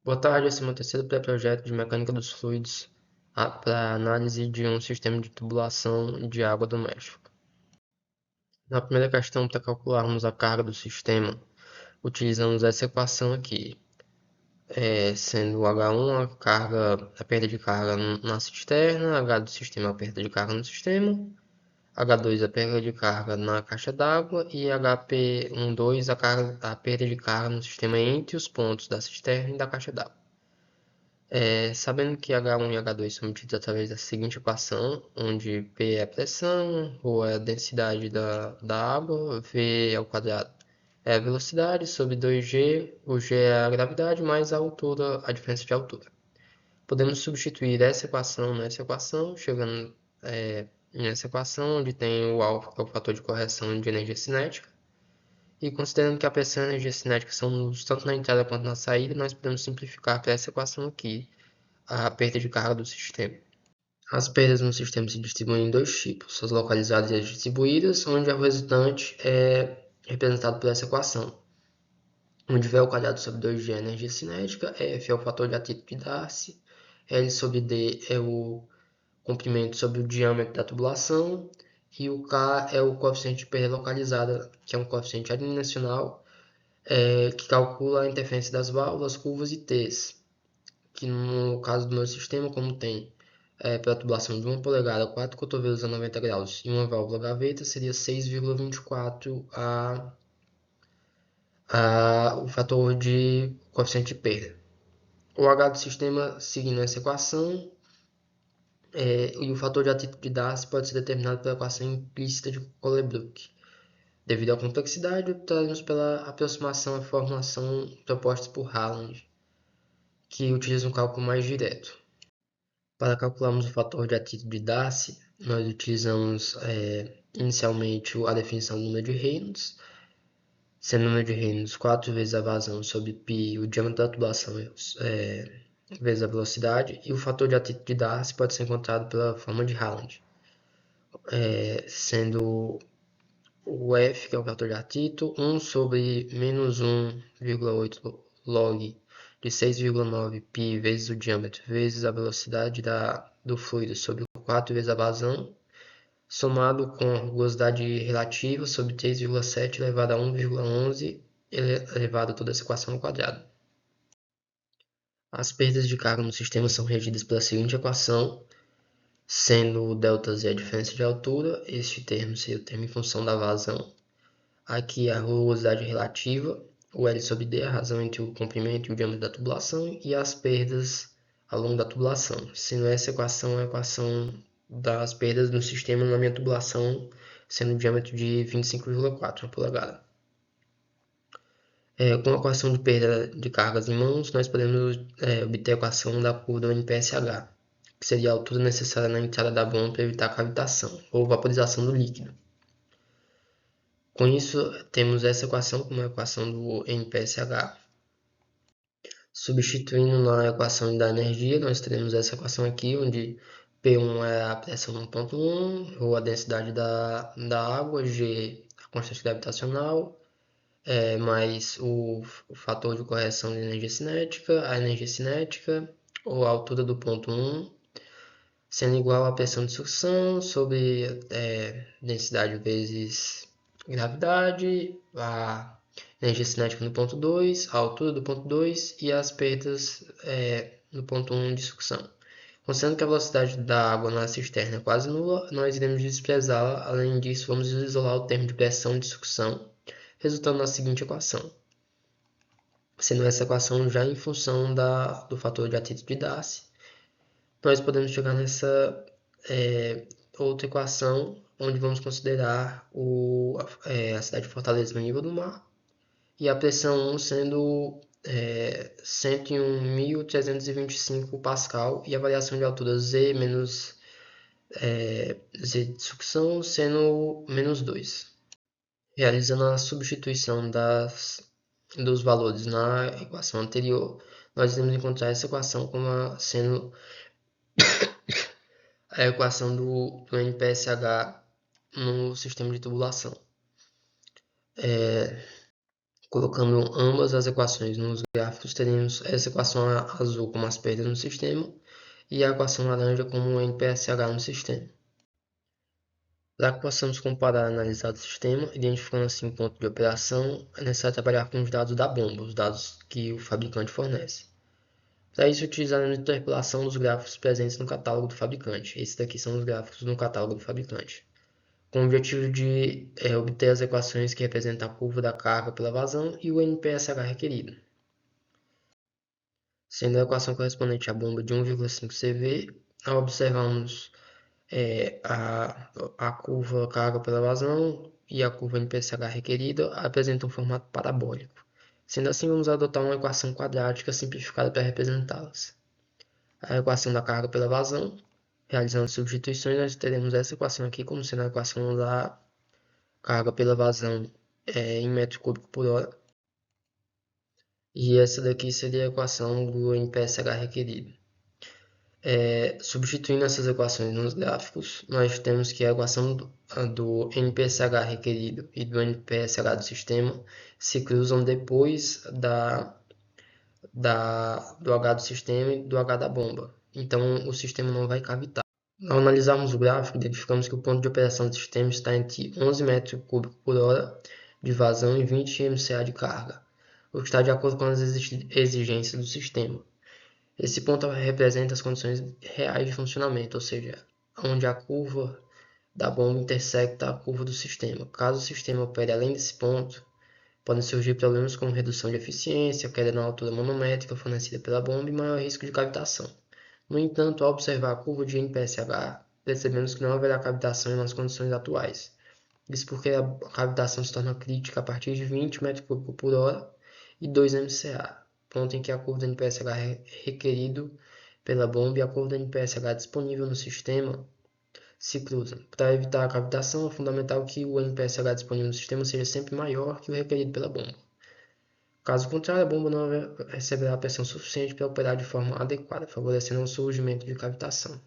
Boa tarde, esse é o meu terceiro pré-projeto de mecânica dos fluidos para análise de um sistema de tubulação de água doméstico. Na primeira questão, para calcularmos a carga do sistema, utilizamos essa equação aqui, sendo H1 a perda de carga na cisterna, H do sistema a perda de carga no sistema, H2 a perda de carga na caixa d'água e HP12 a perda de carga no sistema entre os pontos da cisterna e da caixa d'água. Sabendo que H1 e H2 são medidos através da seguinte equação, onde P é a pressão, ρ é a densidade da água, V ao quadrado é a velocidade, sobre 2G, o G é a gravidade, mais a altura, a diferença de altura. Podemos substituir essa equação nessa equação, chegando nessa equação, onde tem o alfa, que é o fator de correção de energia cinética, e considerando que a pressão e a energia cinética são nulos tanto na entrada quanto na saída, nós podemos simplificar para essa equação aqui, a perda de carga do sistema. As perdas no sistema se distribuem em dois tipos, as localizadas e as distribuídas, onde o resultante é representado por essa equação, onde V ao quadrado sobre 2G é a energia cinética, F é o fator de atrito de Darcy, L sobre D é o comprimento sobre o diâmetro da tubulação, e o K é o coeficiente de perda localizada, que é um coeficiente adimensional, que calcula a interferência das válvulas, curvas e T's, que no caso do meu sistema, como tem para tubulação de 1 polegada, 4 cotovelos a 90 graus e uma válvula gaveta, seria 6,24 o fator de coeficiente de perda. O H do sistema, seguindo essa equação, e o fator de atrito de Darcy pode ser determinado pela equação implícita de Colebrook. Devido à complexidade, optaremos pela aproximação à formulação proposta por Haaland, que utiliza um cálculo mais direto. Para calcularmos o fator de atrito de Darcy, nós utilizamos inicialmente a definição do número de Reynolds, sendo o número de Reynolds 4 vezes a vazão sobre π, o diâmetro da tubulação, vezes a velocidade, e o fator de atrito de Darcy pode ser encontrado pela forma de Haaland, sendo o F, que é o fator de atrito, 1 sobre menos 1,8 log de 6,9 π vezes o diâmetro vezes a velocidade do fluido sobre 4 vezes a vazão, somado com a rugosidade relativa sobre 3,7 elevado a 1,11 elevado a toda essa equação ao quadrado. As perdas de carga no sistema são regidas pela seguinte equação, sendo o ΔZ a diferença de altura, este termo seria o termo em função da vazão. Aqui a rugosidade relativa, o L sobre D, a razão entre o comprimento e o diâmetro da tubulação, e as perdas ao longo da tubulação, sendo essa equação a equação das perdas no sistema na minha tubulação, sendo o diâmetro de 25,4 polegada. Com a equação de perda de cargas em mãos, nós podemos obter a equação da curva do NPSH, que seria a altura necessária na entrada da bomba para evitar cavitação ou vaporização do líquido. Com isso, temos essa equação como a equação do NPSH. Substituindo na equação da energia, nós teremos essa equação aqui, onde P1 é a pressão no ponto 1, ou a densidade da água, G a constante gravitacional, mais o fator de correção de a energia cinética, ou a altura do ponto 1, sendo igual à pressão de sucção sobre densidade vezes gravidade, a energia cinética no ponto 2, a altura do ponto 2 e as perdas no ponto 1 de sucção. Considerando que a velocidade da água na cisterna é quase nula, nós iremos desprezá-la. Além disso, vamos isolar o termo de pressão de sucção, resultando na seguinte equação. Sendo essa equação já em função do fator de atrito de Darcy, nós podemos chegar nessa outra equação, onde vamos considerar a cidade de Fortaleza no nível do mar, e a pressão 1 sendo 101.325 Pascal, e a variação de altura Z menos Z de sucção sendo menos 2. Realizando a substituição dos valores na equação anterior, nós iremos encontrar essa equação como sendo a equação do NPSH no sistema de tubulação. Colocando ambas as equações nos gráficos, teremos essa equação azul como as perdas no sistema e a equação laranja como o NPSH no sistema. Para que possamos comparar e analisar o sistema, identificando assim o ponto de operação, é necessário trabalhar com os dados da bomba, os dados que o fabricante fornece. Para isso, utilizaremos a interpolação dos gráficos presentes no catálogo do fabricante. Esses daqui são os gráficos no catálogo do fabricante. Com o objetivo de obter as equações que representam a curva da carga pela vazão e o NPSH requerido. Sendo a equação correspondente à bomba de 1,5 CV, ao observarmos a curva carga pela vazão e a curva NPSH requerida apresentam um formato parabólico. Sendo assim, vamos adotar uma equação quadrática simplificada para representá-las. A equação da carga pela vazão, realizando substituições, nós teremos essa equação aqui como sendo a equação da carga pela vazão em metro cúbico por hora. E essa daqui seria a equação do NPSH requerido. Substituindo essas equações nos gráficos, nós temos que a equação do NPSH requerido e do NPSH do sistema se cruzam depois do H do sistema e do H da bomba. Então, o sistema não vai cavitar. Ao analisarmos o gráfico, identificamos que o ponto de operação do sistema está entre 11 metros cúbicos por hora de vazão e 20 MCA de carga, o que está de acordo com as exigências do sistema. Esse ponto representa as condições reais de funcionamento, ou seja, onde a curva da bomba intersecta a curva do sistema. Caso o sistema opere além desse ponto, podem surgir problemas como redução de eficiência, queda na altura manométrica fornecida pela bomba e maior risco de cavitação. No entanto, ao observar a curva de NPSH, percebemos que não haverá cavitação nas condições atuais. Isso porque a cavitação se torna crítica a partir de 20 m3 por hora e 2 MCA, ponto em que a curva do NPSH requerido pela bomba e a curva do NPSH disponível no sistema se cruzam. Para evitar a cavitação, é fundamental que o NPSH disponível no sistema seja sempre maior que o requerido pela bomba. Caso contrário, a bomba não receberá pressão suficiente para operar de forma adequada, favorecendo o surgimento de cavitação.